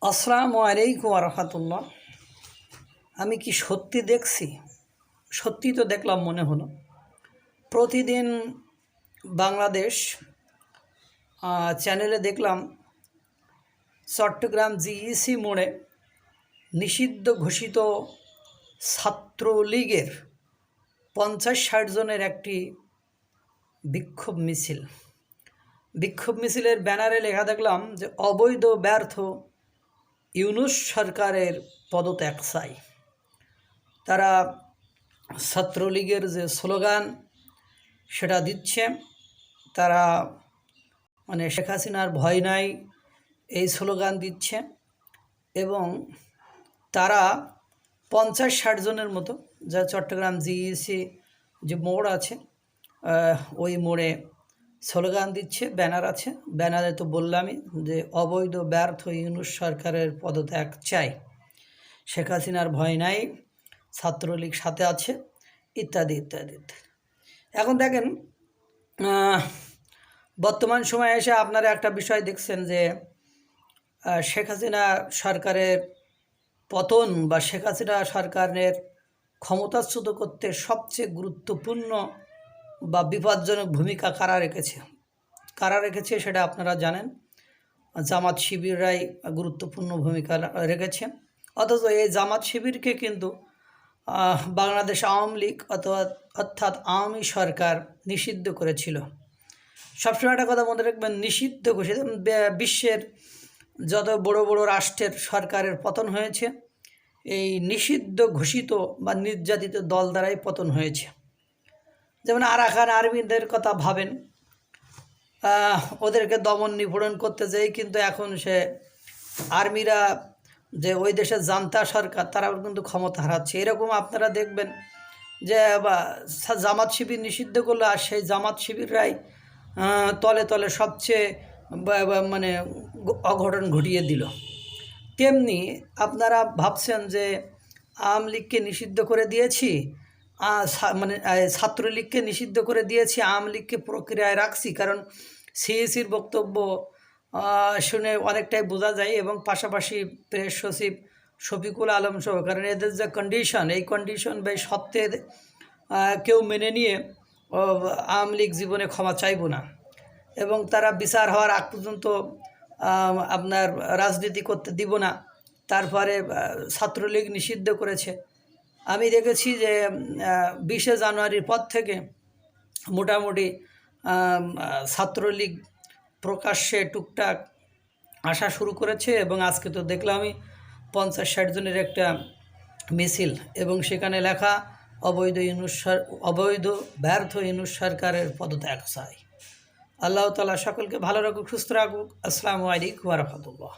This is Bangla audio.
আসসালামু আলাইকুম রহমতুল্লাহ। আমি কি সত্যি দেখছি? সত্যি তো দেখলাম মনে হলো। প্রতিদিন বাংলাদেশ চ্যানেলে দেখলাম চট্টগ্রাম জিইসি মোড়ে নিষিদ্ধ ঘোষিত ছাত্রলীগের 50-60 জনের একটি বিক্ষোভ মিছিলের ব্যানারে লেখা দেখলাম যে অবৈধ ব্যর্থ ইউনূস সরকারের পদত্যাগ চাই। তারা ছাত্রলীগের যে স্লোগান সেটা দিচ্ছে, তারা শেখ হাসিনার ভয় নাই এই স্লোগান দিচ্ছে এবং তারা 50-60 জনের মতো যা চট্টগ্রাম জিইসি যে মোড় আছে ওই মোড়ে স্লোগান দিচ্ছে, ব্যানার আছে। ব্যানারে তো বললামই যে অবৈধ ব্যর্থ ইউনূস সরকারের পদত্যাগ চাই, শেখ হাসিনার ভয় নাই, ছাত্রলীগ সাথে আছে, ইত্যাদি ইত্যাদি ইত্যাদি। এখন দেখেন, বর্তমান সময়ে এসে আপনারা একটা বিষয় দেখছেন যে শেখ হাসিনা সরকারের পতন বা শেখ হাসিনা সরকারের ক্ষমতাচ্যুত করতে সবচেয়ে গুরুত্বপূর্ণ বা বিপজ্জনক ভূমিকা কারা রেখেছে সেটা আপনারা জানেন। জামাত শিবিররাই গুরুত্বপূর্ণ ভূমিকা রেখেছে। অথচ এই জামাত শিবিরকে কিন্তু বাংলাদেশ আওয়ামী লীগ অর্থাৎ আওয়ামী সরকার নিষিদ্ধ করেছিল। সবসময় একটা কথা মনে রাখবেন, নিষিদ্ধ ঘোষিত বিশ্বের যত বড় বড় রাষ্ট্রের সরকারের পতন হয়েছে এই নিষিদ্ধ ঘোষিত বা নির্যাতিত দল দ্বারাই পতন হয়েছে। যেমন আরাকান আর্মিদের কথা ভাবেন, ওদেরকে দমন নিপীড়ন করতে যেই কিন্তু এখন সে আর্মিরা যে ওই দেশের জান্তা সরকার তারা কিন্তু ক্ষমতা হারাচ্ছে। এরকম আপনারা দেখবেন যে জামাত শিবির নিষিদ্ধ করলো আর সেই জামাত শিবিররাই তলে তলে সবচেয়ে অঘটন ঘটিয়ে দিল। তেমনি আপনারা ভাবছেন যে আওয়ামী লীগকে নিষিদ্ধ করে দিয়েছি, ছাত্রলীগকে নিষিদ্ধ করে দিয়েছি, আওয়ামী লীগকে প্রক্রিয়ায় রাখছি, কারণ সিইসির বক্তব্য শুনে অনেকটাই বোঝা যায় এবং পাশাপাশি প্রেস সচিব শফিকুল আলম সহ, কারণ এদের যে কন্ডিশন, এই কন্ডিশন বা সত্ত্বে কেউ মেনে নিয়ে আওয়ামী লীগ জীবনে ক্ষমা চাইব না এবং তারা বিচার হওয়ার আগ পর্যন্ত আপনার রাজনীতি করতে দিব না। তারপরে ছাত্রলীগ নিষিদ্ধ করেছে। আমি দেখেছি যে 20শে জানুয়ারির পর থেকে মোটামুটি ছাত্রলীগ প্রকাশ্যে টুকটাক আসা শুরু করেছে এবং আজকে তো দেখলামই 50-60 জনের একটা মিছিল এবং সেখানে লেখা অবৈধ ব্যর্থ ইউনূস সরকারের পদত্যাগ চাই। আল্লাহ তাআলা সকলকে ভালো রাখুক, সুস্থ রাখুক। আসসালামু আলাইকুম ওয়া রাহমাতুল্লাহ।